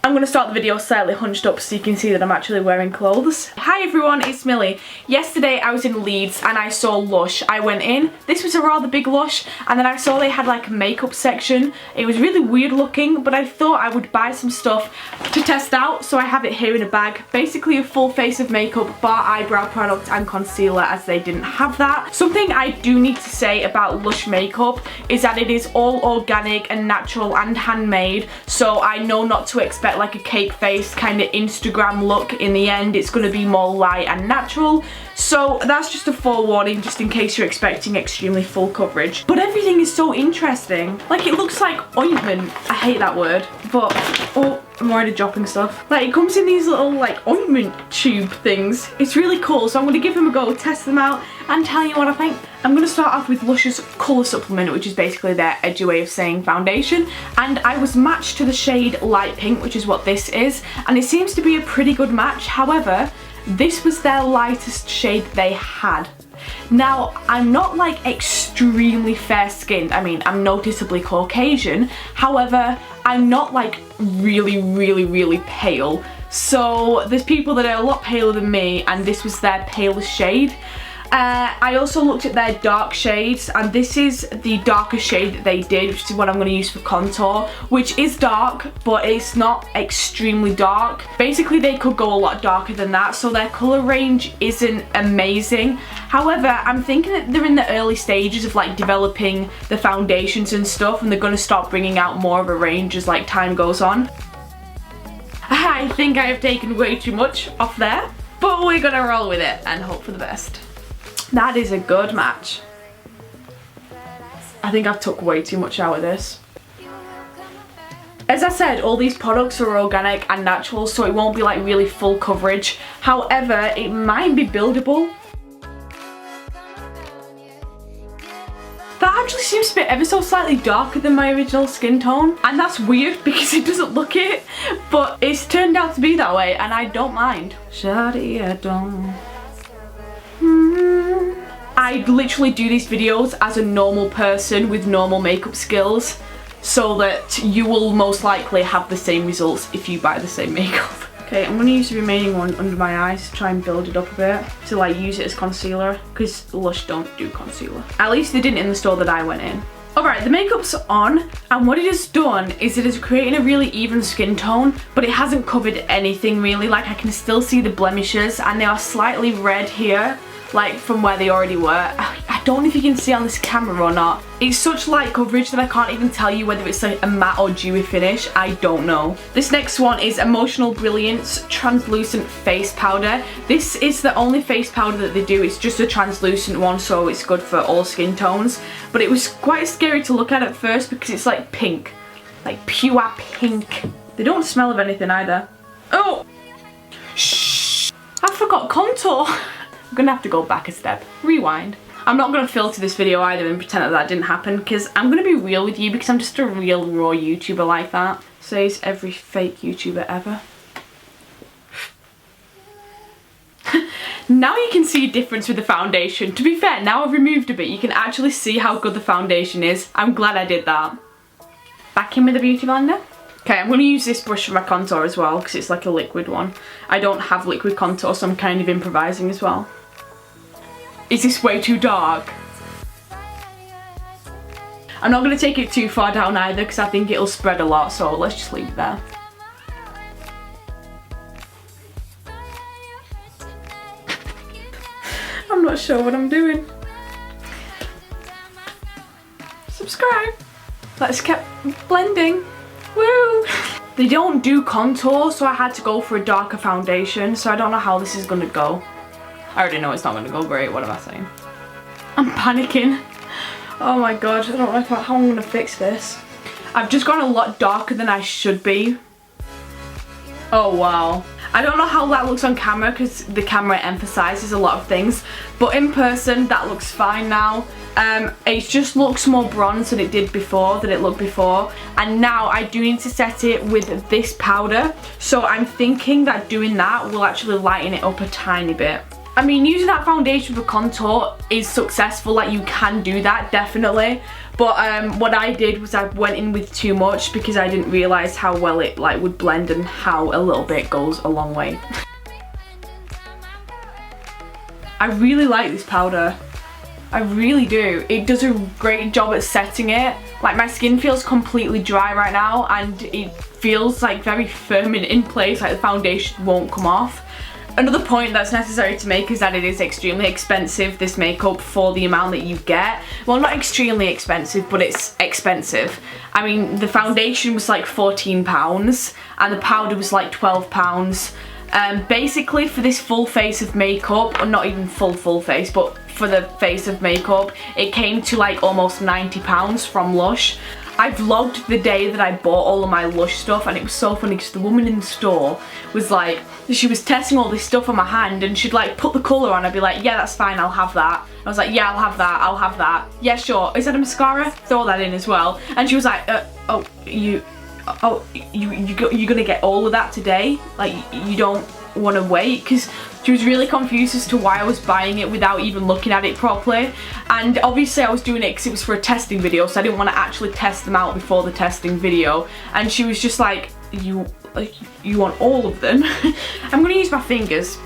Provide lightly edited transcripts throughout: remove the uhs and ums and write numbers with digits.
I'm going to start the video slightly hunched up so you can see that I'm actually wearing clothes. Hi everyone, it's Millie. Yesterday I was in Leeds and I saw LUSH. I went in, this was a rather big LUSH, and then I saw they had like a makeup section. It was really weird looking, but I thought I would buy some stuff to test out, so I have it here in a bag. Basically a full face of makeup, bar eyebrow product and concealer, as they didn't have that. Something I do need to say about LUSH makeup is that it is all organic and natural and handmade, so I know not to expect like a cake face kind of Instagram look. In the end it's going to be more light and natural, so that's just a forewarning just in case you're expecting extremely full coverage. But everything is so interesting. Like, it looks like ointment. I hate that word, but oh, I'm already dropping stuff. Like, it comes in these little like ointment tube things. It's really cool, so I'm going to give them a go, test them out and tell you what I think. I'm going to start off with LUSH's colour supplement, which is basically their edgy way of saying foundation, and I was matched to the shade light pink, which is what this is, and it seems to be a pretty good match. However, this was their lightest shade they had. Now, I'm not like extremely fair skinned. I mean, I'm noticeably Caucasian. However, I'm not like really pale. So there's people that are a lot paler than me, and this was their palest shade. I also looked at their dark shades, and this is the darkest shade that they did, which is what I'm going to use for contour, which is dark, but it's not extremely dark. Basically, they could go a lot darker than that, so their colour range isn't amazing. However, I'm thinking that they're in the early stages of like developing the foundations and stuff, and they're going to start bringing out more of a range as like time goes on. I think I have taken way too much off there, but we're going to roll with it and hope for the best. That is a good match. I think I've took way too much out of this. As I said, all these products are organic and natural, so it won't be like really full coverage. However, it might be buildable. That actually seems to be ever so slightly darker than my original skin tone, and that's weird because it doesn't look it, but it's turned out to be that way and I don't mind. Shawty, I don't. I literally do these videos as a normal person with normal makeup skills, so that you will most likely have the same results if you buy the same makeup. Okay, I'm going to use the remaining one under my eyes to try and build it up a bit, to like use it as concealer, because LUSH don't do concealer. At least they didn't in the store that I went in. Alright, the makeup's on, and what it has done is it is creating a really even skin tone, but it hasn't covered anything really. Like, I can still see the blemishes, and they are slightly red here, like from where they already were. I don't know if you can see on this camera or not. It's such light coverage that I can't even tell you whether it's like a matte or dewy finish. I don't know. This next one is Emotional Brilliance Translucent Face Powder. This is the only face powder that they do. It's just a translucent one, so it's good for all skin tones. But it was quite scary to look at first because it's like pink. Like pure pink. They don't smell of anything either. Oh! Shh! I forgot contour. I'm gonna have to go back a step. Rewind. I'm not gonna filter this video either and pretend that that didn't happen, because I'm gonna be real with you, because I'm just a real raw YouTuber like that. Says every fake YouTuber ever. Now you can see a difference with the foundation. To be fair, now I've removed a bit, you can actually see how good the foundation is. I'm glad I did that. Back in with the beauty blender. Okay, I'm going to use this brush for my contour as well, because it's like a liquid one. I don't have liquid contour, so I'm kind of improvising as well. Is this way too dark? I'm not going to take it too far down either, because I think it'll spread a lot, so let's just leave it there. I'm not sure what I'm doing. Subscribe. Let's keep blending. Woo! They don't do contour, so I had to go for a darker foundation, so I don't know how this is gonna go. I already know it's not gonna go great, what am I saying? I'm panicking. Oh my god, I don't know how I'm gonna fix this. I've just gone a lot darker than I should be. Oh wow. I don't know how that looks on camera because the camera emphasizes a lot of things, but in person that looks fine now. It just looks more bronze than it did before, and now I do need to set it with this powder, so I'm thinking that doing that will actually lighten it up a tiny bit. I mean, using that foundation for contour is successful, like you can do that, definitely. But what I did was I went in with too much because I didn't realise how well it like would blend and how a little bit goes a long way. I really like this powder. I really do. It does a great job at setting it. Like my skin feels completely dry right now and it feels like very firm and in place, like the foundation won't come off. Another point that's necessary to make is that it is extremely expensive, this makeup, for the amount that you get. Well, not extremely expensive, but it's expensive. I mean, the foundation was like £14 and the powder was like £12. Basically for this full face of makeup, or not even full face, but for the face of makeup, it came to like almost £90 from LUSH. I vlogged the day that I bought all of my LUSH stuff and it was so funny because the woman in the store was like, she was testing all this stuff on my hand and she'd like put the colour on. I'd be like, yeah, that's fine, I'll have that. I was like, yeah, I'll have that, I'll have that. Yeah, sure. Is that a mascara? Throw that in as well. And she was like, you're gonna get all of that today? Like, you don't want to wait? Because she was really confused as to why I was buying it without even looking at it properly. And obviously I was doing it because it was for a testing video, so I didn't want to actually test them out before the testing video. And she was just like, you want all of them? I'm going to use my fingers.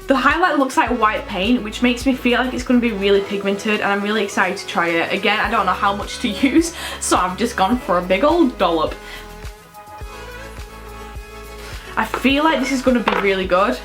The highlight looks like white paint, which makes me feel like it's going to be really pigmented, and I'm really excited to try it. Again, I don't know how much to use, so I've just gone for a big old dollop. I feel like this is going to be really good.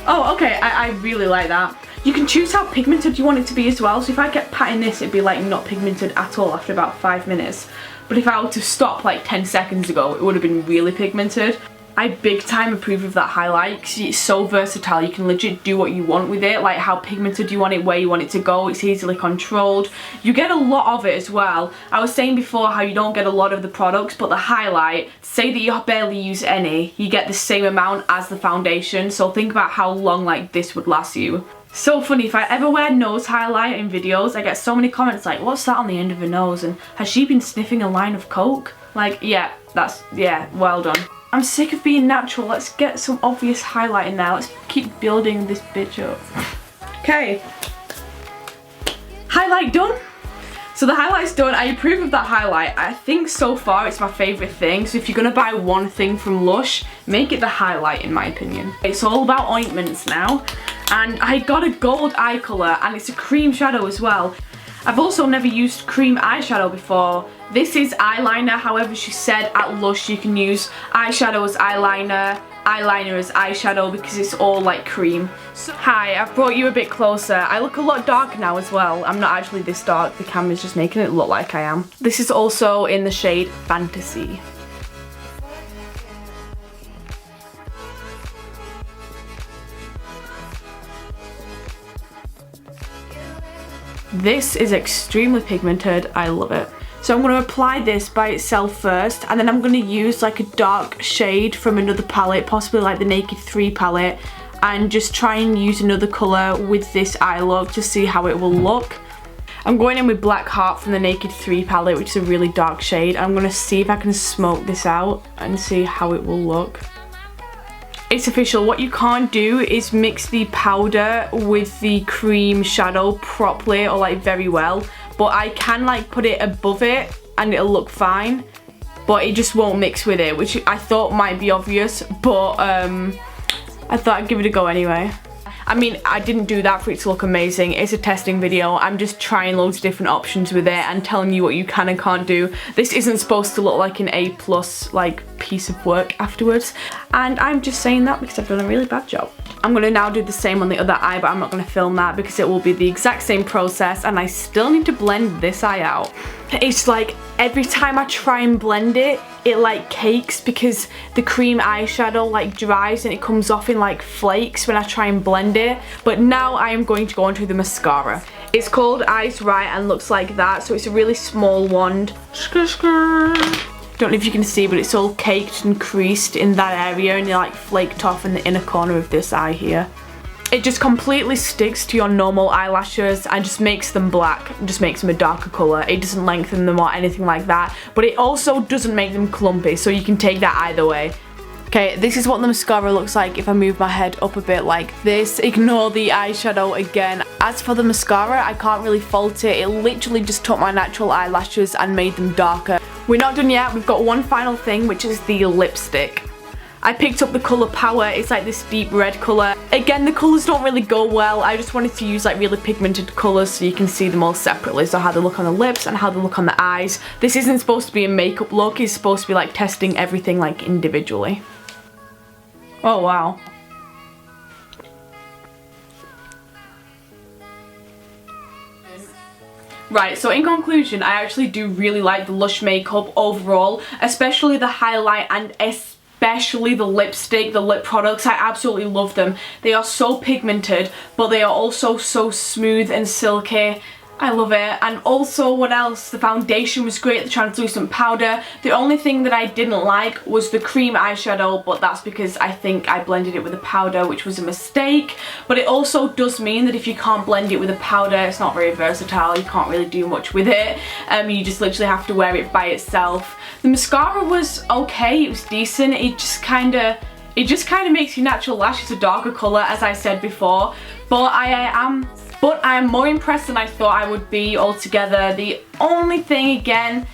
Oh, okay, I really like that. You can choose how pigmented you want it to be as well, so if I kept patting this, it'd be like not pigmented at all after about 5 minutes. But if I were to stop like 10 seconds ago, it would have been really pigmented. I big time approve of that highlight because it's so versatile. You can legit do what you want with it, like how pigmented you want it, where you want it to go. It's easily controlled. You get a lot of it as well. I was saying before how you don't get a lot of the products, but the highlight, say that you barely use any, you get the same amount as the foundation. So think about how long like this would last you. So funny, if I ever wear nose highlight in videos, I get so many comments like, what's that on the end of her nose? And has she been sniffing a line of coke? Like, yeah, well done. I'm sick of being natural. Let's get some obvious highlight in there. Let's keep building this bitch up. Okay. Highlight done. So the highlight's done. I approve of that highlight. I think so far it's my favourite thing. So if you're going to buy one thing from LUSH, make it the highlight in my opinion. It's all about ointments now. And I got a gold eye colour and it's a cream shadow as well. I've also never used cream eyeshadow before. This is eyeliner, however she said at LUSH you can use eyeshadow as eyeliner, eyeliner as eyeshadow because it's all like cream. So, hi, I've brought you a bit closer. I look a lot darker now as well. I'm not actually this dark, the camera's just making it look like I am. This is also in the shade Fantasy. This is extremely pigmented. I love it. So I'm going to apply this by itself first, and then I'm going to use like a dark shade from another palette, possibly like the Naked 3 palette, and just try and use another colour with this eye look to see how it will look. I'm going in with Black Heart from the Naked 3 palette, which is a really dark shade. I'm going to see if I can smoke this out and see how it will look. It's official. What you can't do is mix the powder with the cream shadow properly or like very well, but I can like put it above it and it'll look fine, but it just won't mix with it, which I thought might be obvious, but I thought I'd give it a go anyway. I mean, I didn't do that for it to look amazing. It's a testing video. I'm just trying loads of different options with it and telling you what you can and can't do. This isn't supposed to look like an A+ like piece of work afterwards. And I'm just saying that because I've done a really bad job. I'm going to now do the same on the other eye, but I'm not going to film that because it will be the exact same process and I still need to blend this eye out. It's like every time I try and blend it, it like cakes because the cream eyeshadow like dries and it comes off in like flakes when I try and blend it. But now I am going to go onto the mascara. It's called Eyes Right and looks like that, so it's a really small wand. Don't know if you can see, but it's all caked and creased in that area and you're like flaked off in the inner corner of this eye here. It just completely sticks to your normal eyelashes and just makes them black, just makes them a darker colour. It doesn't lengthen them or anything like that, but it also doesn't make them clumpy, so you can take that either way. Okay, this is what the mascara looks like if I move my head up a bit like this. Ignore the eyeshadow again. As for the mascara, I can't really fault it. It literally just took my natural eyelashes and made them darker. We're not done yet. We've got one final thing, which is the lipstick. I picked up the colour Power. It's like this deep red colour. Again, the colours don't really go well. I just wanted to use like really pigmented colours so you can see them all separately. So how they look on the lips and how they look on the eyes. This isn't supposed to be a makeup look. It's supposed to be like testing everything like individually. Oh wow. Right, so in conclusion, I actually do really like the Lush makeup overall, especially the highlight and especially the lipstick, the lip products. I absolutely love them. They are so pigmented, but they are also so smooth and silky. I love it. And also, what else? The foundation was great, the translucent powder. The only thing that I didn't like was the cream eyeshadow, but that's because I think I blended it with a powder, which was a mistake. But it also does mean that if you can't blend it with a powder, it's not very versatile. You can't really do much with it. You just literally have to wear it by itself. The mascara was okay, it was decent. It just kind of makes your natural lashes a darker colour, as I said before. But I am more impressed than I thought I would be altogether. The only thing, again,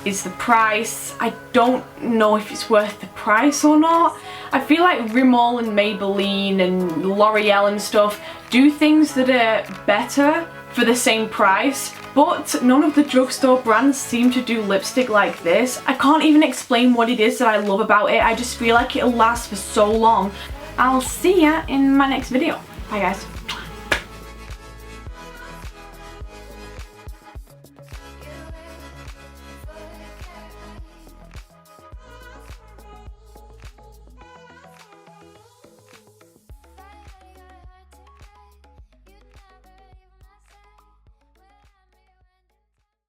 is the price. I don't know if it's worth the price or not. I feel like Rimmel and Maybelline and L'Oreal and stuff do things that are better for the same price, but none of the drugstore brands seem to do lipstick like this. I can't even explain what it is that I love about it. I just feel like it'll last for so long. I'll see ya in my next video. Bye guys.